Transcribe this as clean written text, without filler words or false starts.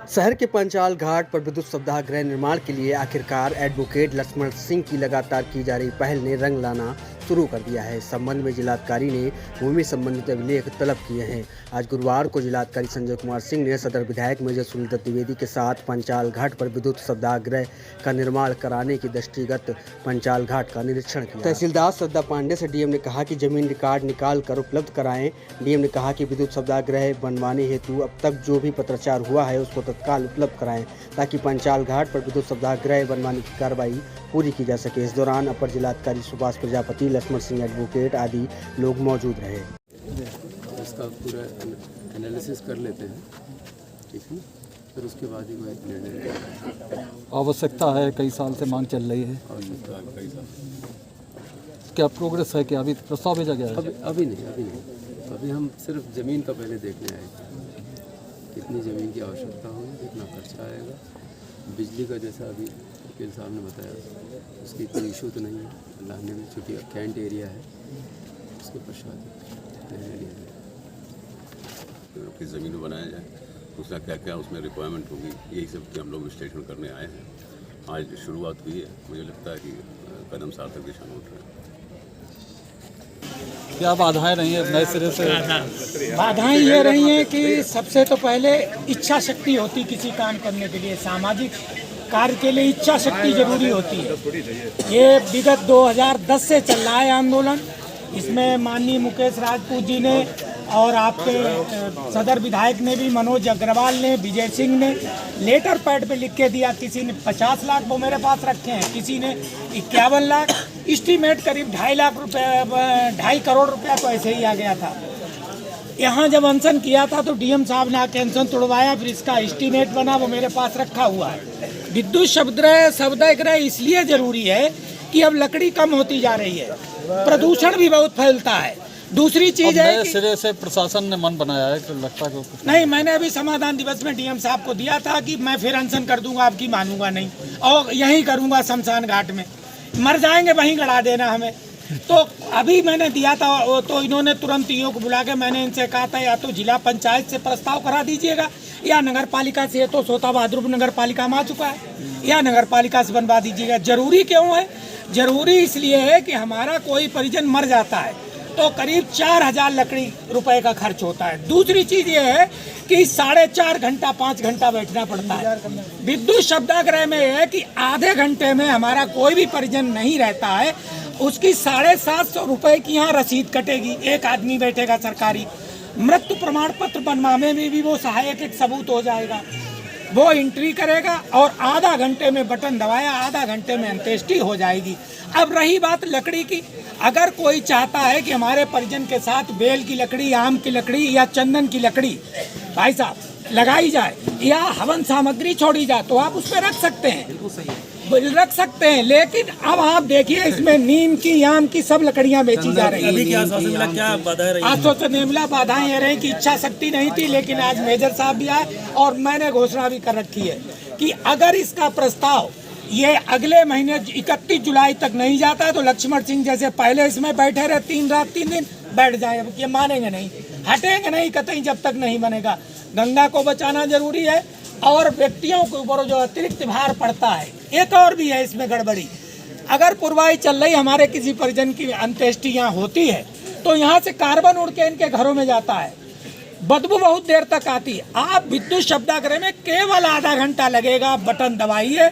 शहर के पंचाल घाट पर विद्युत शवदाह गृह निर्माण के लिए आखिरकार एडवोकेट लक्ष्मण सिंह की लगातार की जा रही पहल ने रंग लाना शुरू कर दिया है। इस संबंध में जिलाधिकारी ने भूमि संबंधित अभिलेख तलब किए हैं। आज गुरुवार को जिलाधिकारी संजय कुमार सिंह ने सदर विधायक मेजर सुनील द्विवेदी के साथ पंचाल घाट पर विद्युत शवदाह गृह का निर्माण कराने की दृष्टिगत पंचाल घाट का निरीक्षण किया। तहसीलदार श्रद्धा पांडे से डीएम ने कहा कि जमीन रिकॉर्ड निकाल कर उपलब्ध कराएं। डीएम ने कहा कि विद्युत शवदाह गृह बनवाने हेतु अब तक जो भी पत्राचार हुआ है उसको तत्काल उपलब्ध कराएं ताकि पंचाल घाट पर विद्युत शवदाह गृह बनवाने की कार्रवाई पूरी की जा सके। इस दौरान अपर जिलाधिकारी सुभाष प्रजापति, लक्ष्मण सिंह एडवोकेट आदि लोग मौजूद रहे। इसका पूरा एनालिसिस कर लेते हैं, ठीक है, फिर उसके बाद ही कोई निर्णय। आवश्यकता है, कई साल से मांग चल रही है। क्या प्रोग्रेस है? क्या अभी प्रस्ताव भेजा गया है? अभी नहीं। अभी हम सिर्फ ज़मीन का पहले देखने आए थे, कितनी ज़मीन की आवश्यकता होगी, कितना खर्चा आएगा। बिजली का जैसा अभी वकील साहब ने बताया, उसकी कोई इशू तो नहीं है लाने में, चूँकि कैंट एरिया है। उसके पश्चात निर्णय लिया जाए किस ज़मीन में बनाया जाए, दूसरा क्या क्या उसमें रिक्वायरमेंट होगी, यही सब कि हम लोग विश्लेषण करने आए हैं। आज शुरुआत हुई है, मुझे लगता है कि कदम सार्थक दिशा में उठ रहे हैं। क्या बाधाएं रही है नए सिरे से? बाधाएं ये रही हैं कि सबसे तो पहले इच्छा शक्ति होती किसी काम करने के लिए, सामाजिक कार्य के लिए इच्छा शक्ति जरूरी होती है। ये विगत 2010 से चल रहा है आंदोलन। इसमें माननीय मुकेश राजपूत जी ने और आपके सदर विधायक ने भी, मनोज अग्रवाल ने, विजय सिंह ने लेटर पैड पे लिख के दिया। किसी ने 50 लाख वो मेरे पास रखे हैं, किसी ने 51 लाख, एस्टीमेट करीब 2.5 लाख रुपए, 2.5 करोड़ रुपया तो ऐसे ही आ गया था। यहाँ जब अनशन किया था तो डीएम साहब ने आके अनशन तोड़वाया, फिर इसका एस्टीमेट बना, वो मेरे पास रखा हुआ है। विद्युत शवदाह गृह इसलिए जरूरी है कि अब लकड़ी कम होती जा रही है, प्रदूषण भी बहुत फैलता है। दूसरी चीज है कि सिरे से प्रशासन ने मन बनाया है कि लगता है नहीं, मैंने अभी समाधान दिवस में डीएम साहब को दिया था कि मैं फिर अनशन कर दूंगा, आपकी मानूंगा नहीं और यहीं करूंगा शमशान घाट में, मर जाएंगे वहीं गड़ा देना हमें। तो अभी मैंने दिया था, तो इन्होंने तुरंत ईओ को बुला के मैंने इनसे कहा था या तो जिला पंचायत से प्रस्ताव करा दीजिएगा या नगर पालिका से, तो सोता बहादुर नगर पालिका में आ चुका है, या नगर पालिका से बनवा दीजिएगा। जरूरी क्यों है? जरूरी इसलिए है कि हमारा कोई परिजन मर जाता है तो करीब 4,000 लकड़ी रुपए का खर्च होता है। दूसरी चीज ये है कि 4.5 घंटा 5 घंटा बैठना पड़ता है। विद्युत शवदाह गृह में यह है कि आधे घंटे में हमारा कोई भी परिजन नहीं रहता है, उसकी 750 रुपए की यहाँ रसीद कटेगी, एक आदमी बैठेगा सरकारी। मृत्यु प्रमाण पत्र बनवाने में भी वो सहायक एक सबूत हो जाएगा, वो एंट्री करेगा और आधा घंटे में बटन दबाया, आधा घंटे में अंत्येष्टि हो जाएगी। अब रही बात लकड़ी की, अगर कोई चाहता है कि हमारे परिजन के साथ बेल की लकड़ी, आम की लकड़ी या चंदन की लकड़ी भाई साहब लगाई जाए या हवन सामग्री छोड़ी जाए तो आप उस पर रख सकते हैं, बिल्कुल सही है, रख सकते हैं। लेकिन अब आप देखिए इसमें नीम की, आम की सब लकड़ियां बेची जा रही है। आश्वासन मिला, बाधाएं ये रही कि इच्छा शक्ति नहीं थी, लेकिन आज मेजर साहब भी आए और मैंने घोषणा भी कर रखी है कि अगर इसका प्रस्ताव ये अगले महीने 31 जुलाई तक नहीं जाता तो लक्ष्मण सिंह जैसे पहले इसमें बैठे रहे 3 रात 3 दिन बैठ जाए, ये मानेंगे नहीं, हटेंगे नहीं कतई जब तक नहीं बनेगा। गंगा को बचाना जरूरी है और व्यक्तियों के ऊपर जो अतिरिक्त भार पड़ता है, एक और भी है इसमें गड़बड़ी। अगर पुरवाई चल रही, हमारे किसी परिजन की अंत्येष्टि यहाँ होती है तो यहाँ से कार्बन उड़ के इनके घरों में जाता है, बदबू बहुत देर तक आती है। आप विद्युत शवदाह गृह में केवल आधा घंटा लगेगा, बटन दबाइए